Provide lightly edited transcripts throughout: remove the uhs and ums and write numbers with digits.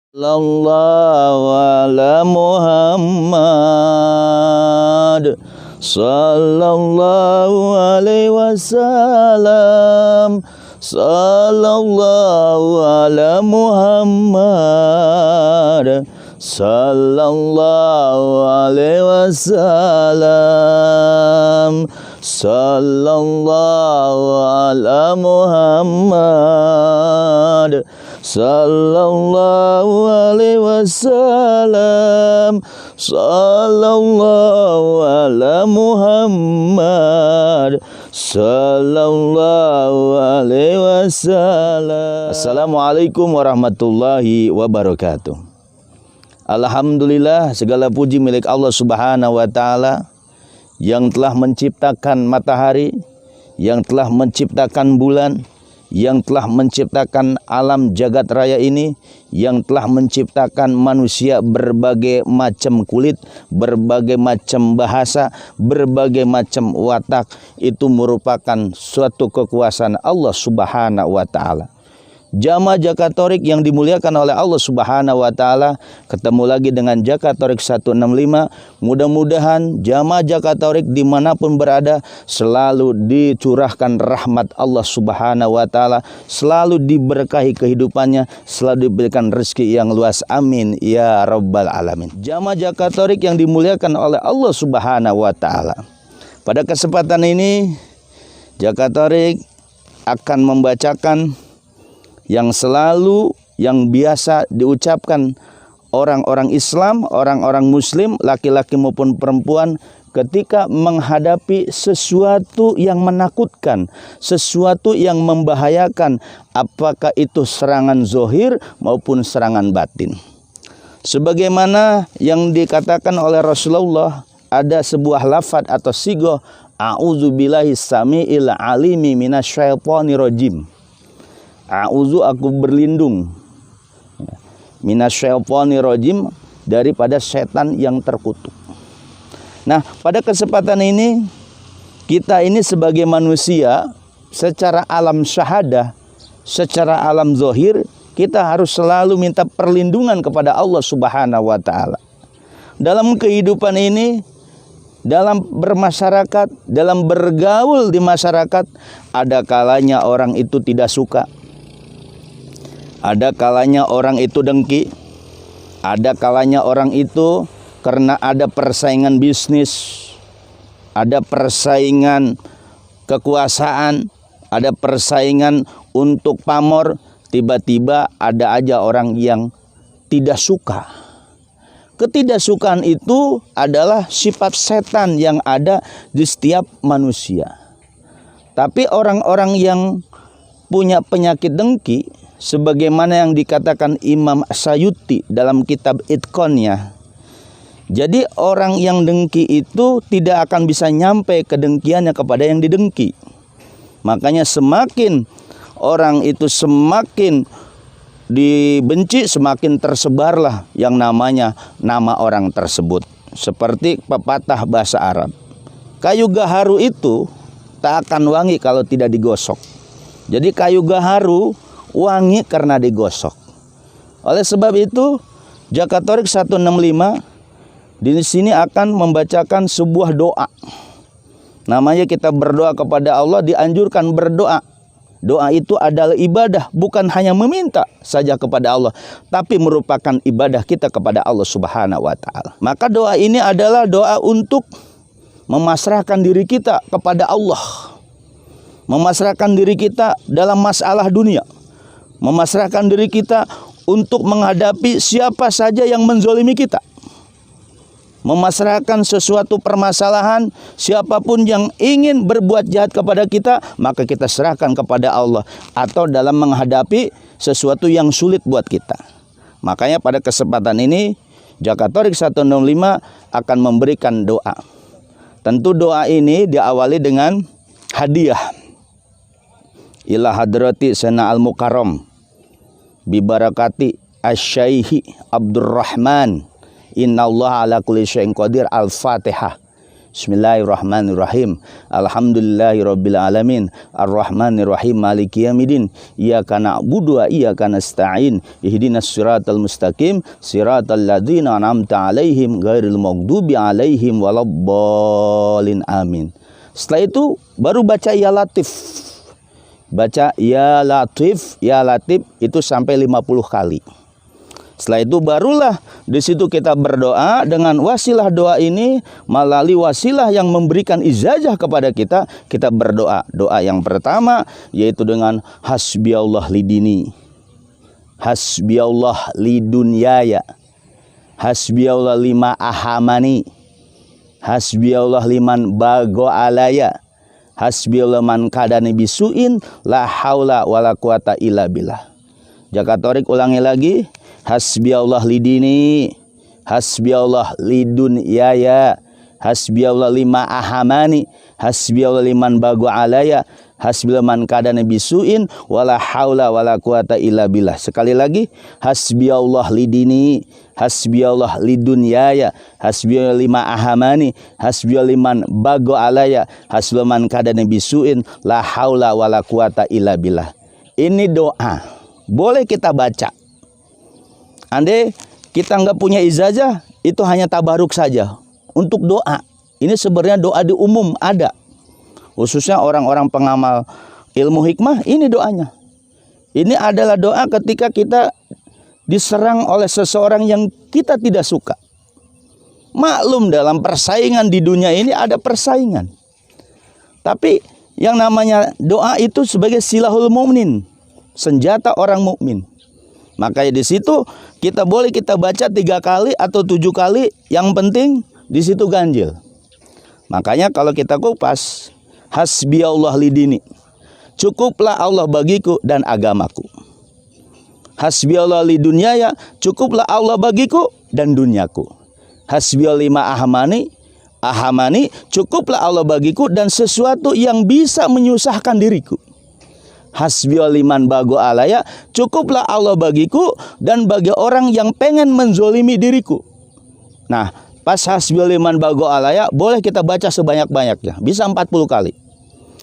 Sallallahu ala Muhammad sallallahu alaihi wasallam. Sallallahu ala Muhammad sallallahu alaihi wasallam. Sallallahu ala Muhammad sallallahu alaihi wasallam. Sallallahu ala Muhammad sallallahu alaihi wasallam. Assalamualaikum warahmatullahi wabarakatuh. Alhamdulillah, segala puji milik Allah Subhanahu wa taala yang telah menciptakan matahari, yang telah menciptakan bulan, yang telah menciptakan alam jagat raya ini, yang telah menciptakan manusia berbagai macam kulit, berbagai macam bahasa, berbagai macam watak. Itu merupakan suatu kekuasaan Allah Subhanahu wa taala. Jamaah Jakatorik yang dimuliakan oleh Allah Subhanahu wa taala, ketemu lagi dengan Jakatorik 165. Mudah-mudahan jamaah Jakatorik dimanapun berada selalu dicurahkan rahmat Allah Subhanahu wa taala, selalu diberkahi kehidupannya, selalu diberikan rezeki yang luas. Amin ya rabbal alamin. Jamaah Jakatorik yang dimuliakan oleh Allah Subhanahu wa taala, pada kesempatan ini Jakatorik akan membacakan yang selalu, yang biasa diucapkan orang-orang Islam, orang-orang Muslim, laki-laki maupun perempuan ketika menghadapi sesuatu yang menakutkan, sesuatu yang membahayakan, apakah itu serangan zohir maupun serangan batin. Sebagaimana yang dikatakan oleh Rasulullah, ada sebuah lafaz atau sigoh, a'udzubillahi samiil alimi minasyaitonir rajim. A'udzu, aku berlindung, minasyaitonir rajim, daripada setan yang terkutuk. Nah, pada kesempatan ini kita ini sebagai manusia secara alam syahadah, secara alam zohir, kita harus selalu minta perlindungan kepada Allah Subhanahu wa taala. Dalam kehidupan ini, dalam bermasyarakat, dalam bergaul di masyarakat, ada kalanya orang itu tidak suka, ada kalanya orang itu dengki, ada kalanya orang itu karena ada persaingan bisnis, ada persaingan kekuasaan, ada persaingan untuk pamor, tiba-tiba ada aja orang yang tidak suka. Ketidaksukaan itu adalah sifat setan yang ada di setiap manusia. Tapi orang-orang yang punya penyakit dengki, sebagaimana yang dikatakan Imam Sayyuti dalam kitab Itqonnya, jadi orang yang dengki itu tidak akan bisa nyampe kedengkiannya kepada yang didengki. Makanya semakin orang itu semakin dibenci, semakin tersebarlah yang namanya nama orang tersebut. Seperti pepatah bahasa Arab, kayu gaharu itu tak akan wangi kalau tidak digosok. Jadi kayu gaharu wangi karena digosok. Oleh sebab itu, Jakatorik 165 di sini akan membacakan sebuah doa. Namanya kita berdoa kepada Allah, dianjurkan berdoa. Doa itu adalah ibadah, bukan hanya meminta saja kepada Allah, tapi merupakan ibadah kita kepada Allah Subhanahu wa taala. Maka doa ini adalah doa untuk memasrahkan diri kita kepada Allah. Memasrahkan diri kita dalam masalah dunia, memasrahkan diri kita untuk menghadapi siapa saja yang menzolimi kita, memasrahkan sesuatu permasalahan, siapapun yang ingin berbuat jahat kepada kita, maka kita serahkan kepada Allah, atau dalam menghadapi sesuatu yang sulit buat kita. Makanya pada kesempatan ini Jakatorik 165 akan memberikan doa. Tentu doa ini diawali dengan hadiah. Ila hadrati sana al-mukarram bibarakati asy-syaikhi Abdurrahman innallaha ala kulli syai'in qadir. Al-Fatihah. Bismillahirrahmanirrahim. Alhamdulillahirabbil alamin. Arrahmanirrahim. Maliki yaumiddin. Iyyaka na'budu wa iyyaka nasta'in. Ihdinas siratal mustaqim. Siratal ladzina an'amta 'alaihim ghairil maghdubi 'alaihim waladdallin. Amin. Setelah itu baru baca ya Latif. Baca ya Latif, ya Latif itu sampai 50 kali. Setelah itu barulah di situ kita berdoa dengan wasilah doa ini, melalui wasilah yang memberikan ijazah kepada kita, kita berdoa. Doa yang pertama yaitu dengan hasbiyallah lidini, hasbiyallah lidunyaya, hasbiyallah lima ahamani, hasbiyallah liman bago alaya, hasbiyallah man kadani bisuin, la haula wala quwata illa billah. Jakatorik ulangi lagi. Hasbiyallah lidini, hasbiyallah lidunyaya, hasbiyallah lima ahamani, hasbiyallah liman bagu alaya, hasbiyallah man kadana bisuin, wala haula wala quwata illa billah. Sekali lagi, hasbiyallah lidini, hasbiyallah lidunyaya, hasbiyallah lima ahamani, hasbiyallah liman bagu alaya, hasbiyallah man kadana bisuin, la haula wala quwata illa billah. Ini doa, boleh kita baca. Andai kita nggak punya ijazah, itu hanya tabaruk saja untuk doa. Ini sebenarnya doa di umum ada, khususnya orang-orang pengamal ilmu hikmah. Ini doanya. Ini adalah doa ketika kita diserang oleh seseorang yang kita tidak suka. Maklum dalam persaingan di dunia ini ada persaingan. Tapi yang namanya doa itu sebagai silahul mu'min, senjata orang mukmin. Makanya di situ kita boleh kita baca 3 kali atau 7 kali, yang penting di situ ganjil. Makanya kalau kita kupas, hasbiyallah lidini, cukuplah Allah bagiku dan agamaku. Hasbiyallah lidunyaya, cukuplah Allah bagiku dan duniaku. Hasbiyallah lima ahamani, cukuplah Allah bagiku dan sesuatu yang bisa menyusahkan diriku. Hasbiyallah liman bago alaya, cukuplah Allah bagiku dan bagi orang yang pengen menzolimi diriku. Nah, pas hasbiyallah liman bago alaya, boleh kita baca sebanyak-banyaknya, bisa 40 kali.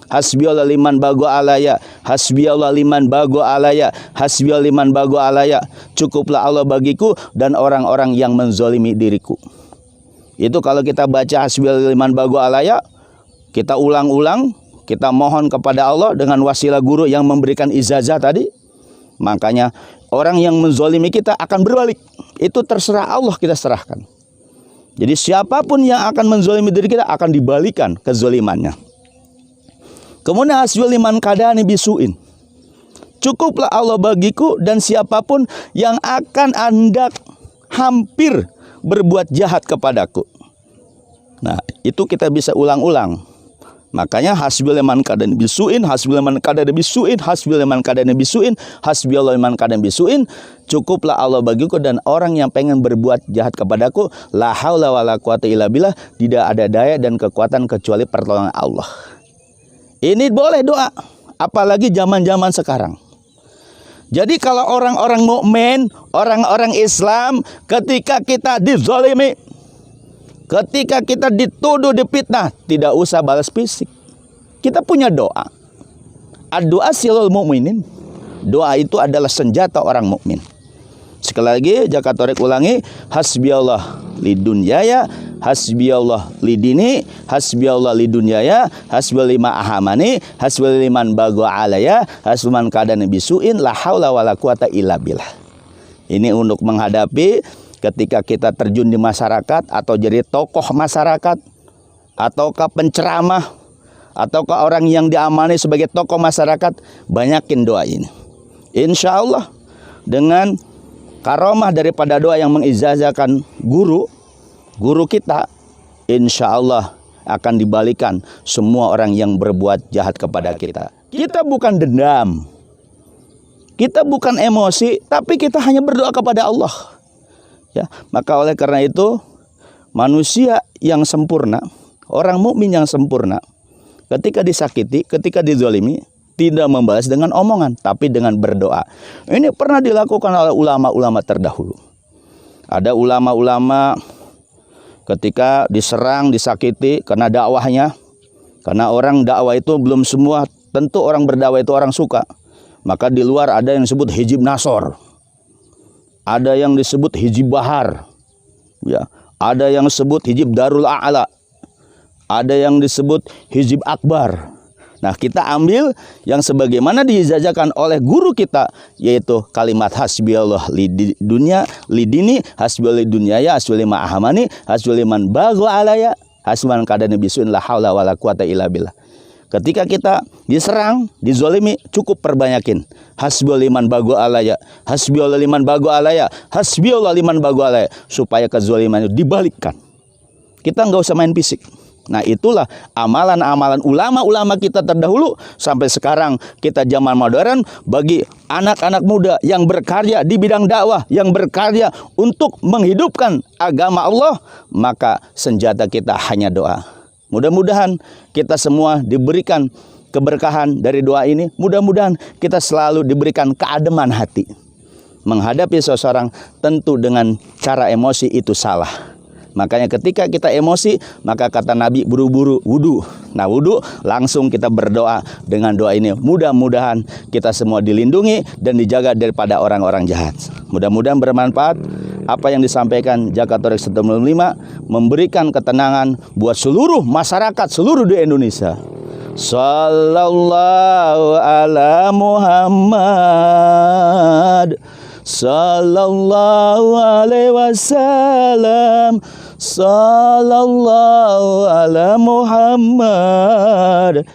Hasbiyallah liman bago alaya, hasbiyallah liman bago alaya, hasbiyallah liman bago alaya, cukuplah Allah bagiku dan orang-orang yang menzolimi diriku. Itu kalau kita baca hasbiyallah liman bago alaya, kita ulang-ulang, kita mohon kepada Allah dengan wasilah guru yang memberikan ijazah tadi. Makanya orang yang menzolimi kita akan berbalik. Itu terserah Allah, kita serahkan. Jadi siapapun yang akan menzolimi diri kita akan dibalikan kezolimannya. Kemudian hasbiyallah liman kadani bisuin, cukuplah Allah bagiku dan siapapun yang akan hendak hampir berbuat jahat kepadaku. Nah, itu kita bisa ulang-ulang. Makanya hasbiyallah liman kadani bisuin, hasbiyallah liman kadani bisuin, hasbiyallah liman kadani bisuin, hasbiyallah liman kadani bisuin, cukuplah Allah bagiku dan orang yang pengen berbuat jahat kepadaku, la haula wala quwata illa billah, tidak ada daya dan kekuatan kecuali pertolongan Allah. Ini boleh doa, apalagi zaman-zaman sekarang. Jadi kalau orang-orang mukmin, orang-orang Islam, ketika kita dizalimi, ketika kita dituduh, difitnah, tidak usah balas fisik. Kita punya doa. Ad-doa silul mu'minin. Doa itu adalah senjata orang mukmin. Sekali lagi, Jakatorik ulangi. Hasbiyallah lidunyaya, hasbiyallah lidini, hasbiyallah lidunyaya, hasbiyallah lima ahamani, hasbiyallah liman bago alaya, hasbiyallah man kadani bisuin, la haula wala quwata illa billah. Ini untuk menghadapi ketika kita terjun di masyarakat atau jadi tokoh masyarakat, ataukah penceramah, ataukah orang yang diamani sebagai tokoh masyarakat, banyakin doa ini. Insya Allah dengan karomah daripada doa yang mengijazahkan guru kita, insya Allah akan dibalikan semua orang yang berbuat jahat kepada kita. Kita bukan dendam, kita bukan emosi, tapi kita hanya berdoa kepada Allah. Ya, maka oleh karena itu manusia yang sempurna, orang mukmin yang sempurna, ketika disakiti, ketika dizalimi, tidak membalas dengan omongan, tapi dengan berdoa. Ini pernah dilakukan oleh ulama-ulama terdahulu. Ada ulama-ulama ketika diserang, disakiti karena dakwahnya. Karena orang dakwah itu belum semua, tentu orang berdakwah itu orang suka. Maka di luar ada yang disebut hijib nasor, ada yang disebut hijib bahar, ya, ada yang disebut hijib darul a'la, ada yang disebut hijib akbar. Nah, kita ambil yang sebagaimana dijajakan oleh guru kita, yaitu kalimat hasbiyallah li dunya li dini, hasbiyallah li dunyaya, hasbiyallah ma ahamani, hasbiyallah man baghu alaya, hasban kadani bisuin la haula wala quwata illa billah. Ketika kita diserang, dizolimi, cukup perbanyakin hasbiyallah liman baghu alaya, hasbiyallah liman baghu alaya, hasbiyallah liman baghu alaya, supaya kezaliman itu dibalikkan. Kita nggak usah main fisik. Nah, itulah amalan-amalan ulama-ulama kita terdahulu sampai sekarang kita zaman modern. Bagi anak-anak muda yang berkarya di bidang dakwah, yang berkarya untuk menghidupkan agama Allah, maka senjata kita hanya doa. Mudah-mudahan kita semua diberikan keberkahan dari doa ini. Mudah-mudahan kita selalu diberikan keademan hati. Menghadapi seseorang tentu dengan cara emosi itu salah. Makanya ketika kita emosi, maka kata Nabi buru-buru wudu. Nah, wudu langsung kita berdoa dengan doa ini. Mudah-mudahan kita semua dilindungi dan dijaga daripada orang-orang jahat. Mudah-mudahan bermanfaat. Apa yang disampaikan Jakarta 105 memberikan ketenangan buat seluruh masyarakat seluruh di Indonesia. Sallallahu ala Muhammad, sallallahu alaihi wasallam, sallallahu ala Muhammad.